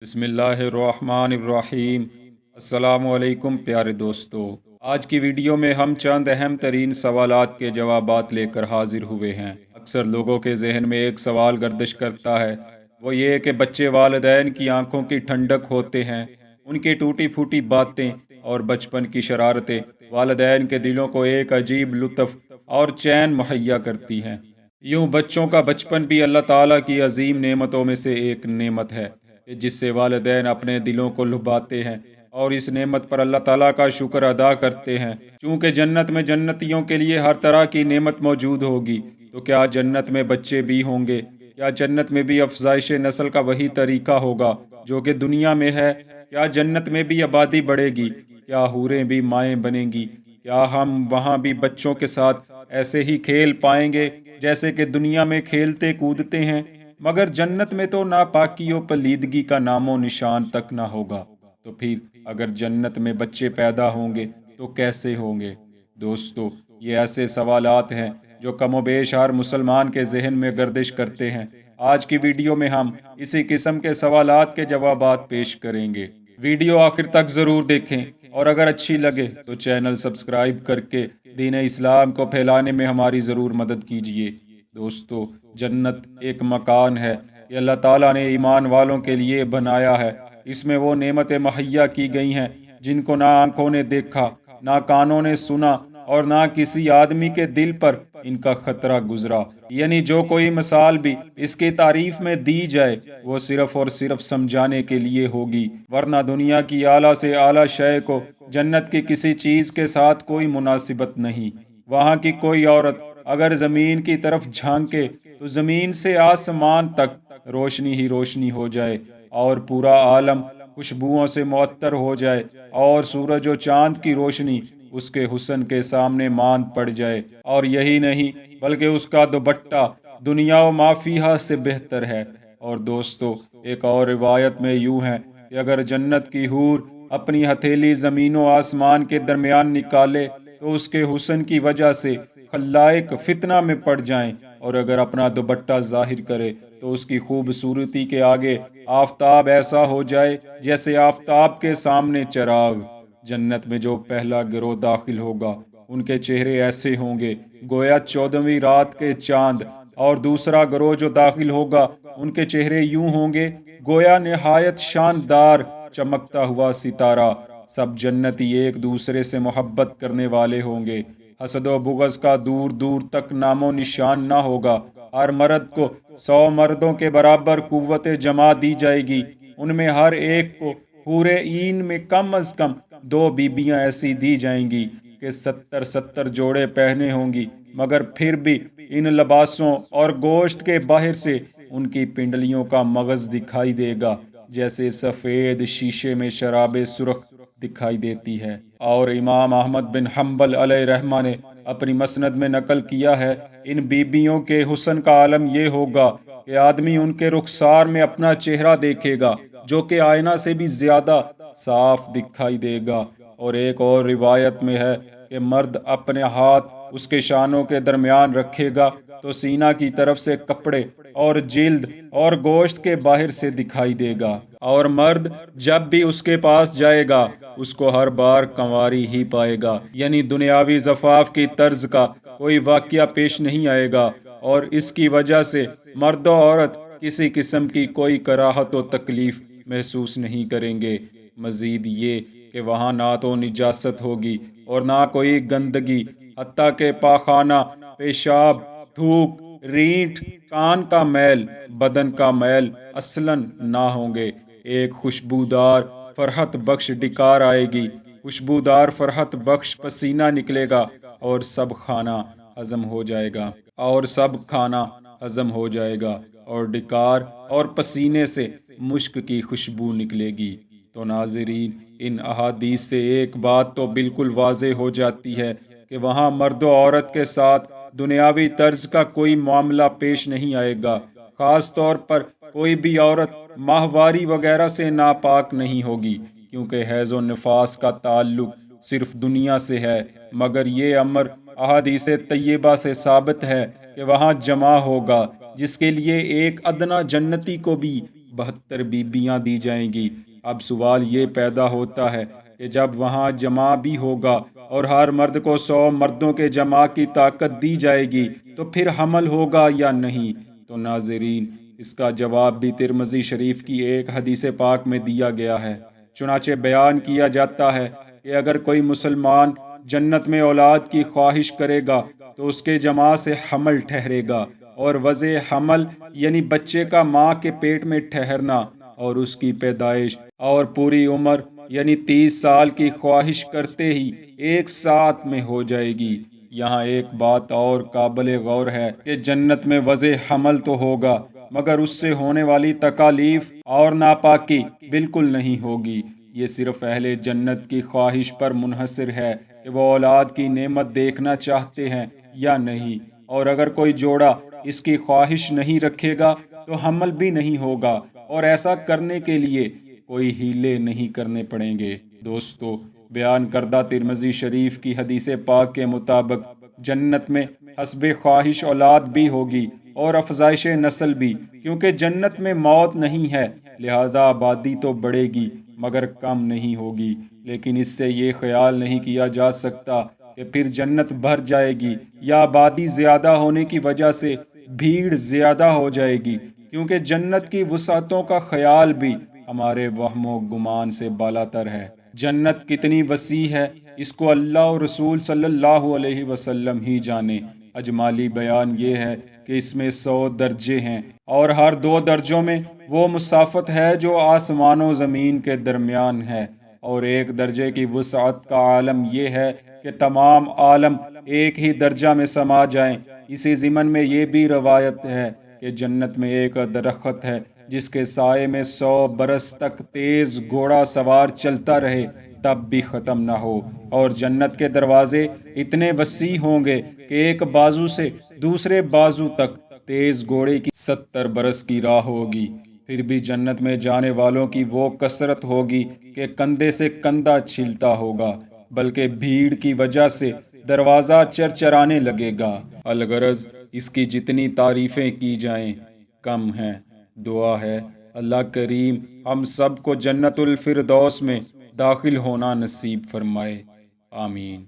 बिस्मिल्लाहिर्रहमानिर्रहीम। अस्सलाम वालेकुम प्यारे दोस्तों। आज की वीडियो में हम चंद अहम तरीन सवालात के जवाबात लेकर हाजिर हुए हैं। अक्सर लोगों के जहन में एक सवाल गर्दिश करता है, वो ये कि बच्चे वालिदैन की आंखों की ठंडक होते हैं। उनकी टूटी फूटी बातें और बचपन की शरारतें वालिदैन के दिलों को एक अजीब लुत्फ़ और चैन मुहैया करती हैं। यूं बच्चों का बचपन भी अल्लाह ताला की अजीम नेमतों में से एक नेमत है कि जिससे वालिदैन अपने दिलों को लुभाते हैं और इस नेमत पर अल्लाह ताला का शुक्र अदा करते हैं। चूँकि जन्नत में जन्नतियों के लिए हर तरह की नेमत मौजूद होगी, तो क्या जन्नत में बच्चे भी होंगे? क्या जन्नत में भी अफजाइश नस्ल का वही तरीका होगा जो कि दुनिया में है? क्या जन्नत में भी आबादी बढ़ेगी? क्या हूरें भी माएँ बनेंगी? क्या हम वहाँ भी बच्चों के साथ ऐसे ही खेल पाएंगे जैसे कि दुनिया में खेलते कूदते हैं? मगर जन्नत में तो नापाकी व पलीदगी का नामो निशान तक ना होगा। तो फिर अगर जन्नत में बच्चे पैदा होंगे तो कैसे होंगे? दोस्तों, ये ऐसे सवालात हैं जो कमोबेश हर मुसलमान के जहन में गर्दिश करते हैं। आज की वीडियो में हम इसी किस्म के सवालात के जवाबात पेश करेंगे। वीडियो आखिर तक ज़रूर देखें और अगर अच्छी लगे तो चैनल सब्सक्राइब करके दीन इस्लाम को फैलाने में हमारी ज़रूर मदद कीजिए। दोस्तों, जन्नत एक मकान है कि अल्लाह ताला ने ईमान वालों के लिए बनाया है। इसमें वो नेमतें मुहैया की गई हैं जिनको ना आंखों ने देखा, ना कानों ने सुना और ना किसी आदमी के दिल पर इनका खतरा गुजरा। यानी जो कोई मिसाल भी इसकी तारीफ में दी जाए वो सिर्फ और सिर्फ समझाने के लिए होगी, वरना दुनिया की आला से आला शय को जन्नत की किसी चीज़ के साथ कोई मुनासिबत नहीं। वहाँ की कोई औरत अगर ज़मीन की तरफ झांके तो ज़मीन से आसमान तक रोशनी ही रोशनी हो जाए और पूरा आलम खुशबुओं से मुअत्तर हो जाए और सूरज और चांद की रोशनी उसके हुस्न के सामने मांद पड़ जाए। और यही नहीं बल्कि उसका दुपट्टा दुनिया व माफिया से बेहतर है। और दोस्तों, एक और रिवायत में यूं है कि अगर जन्नत की हूर अपनी हथेली ज़मीन व आसमान के दरमियान निकाले तो उसके हुस्न की वजह से खल्लाइक फितना में पड़ जाएं, और अगर अपना दुपट्टा जाहिर करे तो उसकी खूबसूरती के आगे आफताब ऐसा हो जाए जैसे आफताब के सामने चिराग। जन्नत में जो पहला गिरोह दाखिल होगा उनके चेहरे ऐसे होंगे गोया 14वीं रात के चांद, और दूसरा गिरोह जो दाखिल होगा उनके चेहरे यूं होंगे गोया निहायत शानदार चमकता हुआ सितारा। सब जन्नती एक दूसरे से मोहब्बत करने वाले होंगे। हसद व बुग़्ज़ का दूर दूर तक नामो निशान ना होगा। हर मर्द को 100 मर्दों के बराबर कुव्वत जमा दी जाएगी। उनमें हर एक को पूरे ईन में कम अज कम 2 बीबियां ऐसी दी जाएंगी कि 70-70 जोड़े पहने होंगी, मगर फिर भी इन लबासों और गोश्त के बाहर से उनकी पिंडलियों का मगज दिखाई देगा जैसे सफ़ेद शीशे में शराबे सुर्ख दिखाई देती है। और इमाम अहमद बिन हम्बल अलैहिर्रहमा ने अपनी मसनद में नकल किया है, इन बीबियों के हुस्न का आलम ये होगा कि आदमी उनके रुखसार में अपना चेहरा देखेगा जो कि आईना से भी ज्यादा साफ दिखाई देगा। और एक और रिवायत में है कि मर्द अपने हाथ उसके शानों के दरमियान रखेगा तो सीना की तरफ से कपड़े और जिल्द और गोश्त के बाहर से दिखाई देगा। और मर्द जब भी उसके पास जाएगा उसको हर बार कंवारी ही पाएगा, यानी दुनियावी ज़फ़ाफ़ की तर्ज का कोई वाक़या पेश नहीं आएगा। और इसकी वजह से मर्द और औरत किसी किस्म की कोई कराहत व तकलीफ महसूस नहीं करेंगे। मज़ीद ये कि वहाँ ना तो निजासत होगी और ना कोई गंदगी, हत्ता के पाखाना, पेशाब, थूक, रीठ, कान का मैल, बदन का मैल असलन ना होंगे। एक खुशबूदार फरहत बख्श डिकार आएगी, खुशबूदार फरहत बख्श पसीना निकलेगा और सब खाना हजम हो जाएगा और डिकार और पसीने से मुश्क की खुशबू निकलेगी। तो नाज़रीन, इन अहादीस से एक बात तो बिल्कुल वाज़े हो जाती है कि वहाँ मर्द और औरत के साथ दुनियावी तर्ज का कोई मामला पेश नहीं आएगा। ख़ास तौर पर कोई भी औरत माहवारी वगैरह से नापाक नहीं होगी, क्योंकि हैज़ व निफास का ताल्लुक सिर्फ दुनिया से है। मगर ये अमर अहादीस तय्यबा से साबित है कि वहाँ जमा होगा, जिसके लिए एक अदना जन्नती को भी 72 بیبیاں دی جائیں گی۔ اب سوال یہ پیدا ہوتا ہے کہ جب وہاں جمع بھی ہوگا اور ہر مرد کو 100 مردوں کے جمع کی طاقت دی جائے گی تو پھر حمل ہوگا یا نہیں؟ تو ناظرین، اس کا جواب بھی ترمذی شریف کی ایک حدیث پاک میں دیا گیا ہے۔ چنانچہ بیان کیا جاتا ہے کہ اگر کوئی مسلمان جنت میں اولاد کی خواہش کرے گا تو اس کے جماع سے حمل ٹھہرے گا، اور وضع حمل یعنی بچے کا ماں کے پیٹ میں ٹھہرنا اور اس کی پیدائش اور پوری عمر یعنی 30 سال کی خواہش کرتے ہی ایک ساتھ میں ہو جائے گی۔ یہاں ایک بات اور قابل غور ہے کہ جنت میں وضع حمل تو ہوگا مگر اس سے ہونے والی تکالیف اور ناپاکی بالکل نہیں ہوگی۔ یہ صرف اہل جنت کی خواہش پر منحصر ہے کہ وہ اولاد کی نعمت دیکھنا چاہتے ہیں یا نہیں، اور اگر کوئی جوڑا اس کی خواہش نہیں رکھے گا تو حمل بھی نہیں ہوگا، اور ایسا کرنے کے لیے کوئی ہیلے نہیں کرنے پڑیں گے۔ دوستو، بیان کردہ ترمذی شریف کی حدیث پاک کے مطابق جنت میں حسب خواہش اولاد بھی ہوگی اور افزائش نسل بھی، کیونکہ جنت میں موت نہیں ہے، لہذا آبادی تو بڑھے گی مگر کم نہیں ہوگی۔ لیکن اس سے یہ خیال نہیں کیا جا سکتا کہ پھر جنت بھر جائے گی یا آبادی زیادہ ہونے کی وجہ سے بھیڑ زیادہ ہو جائے گی، کیونکہ جنت کی وسعتوں کا خیال بھی ہمارے وہم و گمان سے بالاتر ہے۔ جنت کتنی وسیع ہے اس کو اللہ اور رسول صلی اللہ علیہ وسلم ہی جانے۔ اجمالی بیان یہ ہے کہ اس میں 100 درجے ہیں، اور ہر 2 درجوں میں وہ مسافت ہے جو آسمان و زمین کے درمیان ہے، اور ایک درجے کی وسعت کا عالم یہ ہے کہ تمام عالم ایک ہی درجہ میں سما جائیں۔ اسی ضمن میں یہ بھی روایت ہے کہ جنت میں ایک درخت ہے جس کے سائے میں 100 برس تک تیز گھوڑا سوار چلتا رہے تب بھی ختم نہ ہو، اور جنت کے دروازے اتنے وسیع ہوں گے کہ ایک بازو سے دوسرے بازو تک تیز گھوڑے کی 70 برس کی راہ ہوگی۔ پھر بھی جنت میں جانے والوں کی وہ کثرت ہوگی کہ کندھے سے کندھا چھلتا ہوگا، بلکہ بھیڑ کی وجہ سے دروازہ چرچرانے لگے گا۔ الغرض اس کی جتنی تعریفیں کی جائیں کم ہیں۔ دعا ہے اللہ کریم ہم سب کو جنت الفردوس میں داخل ہونا نصیب فرمائے، آمین۔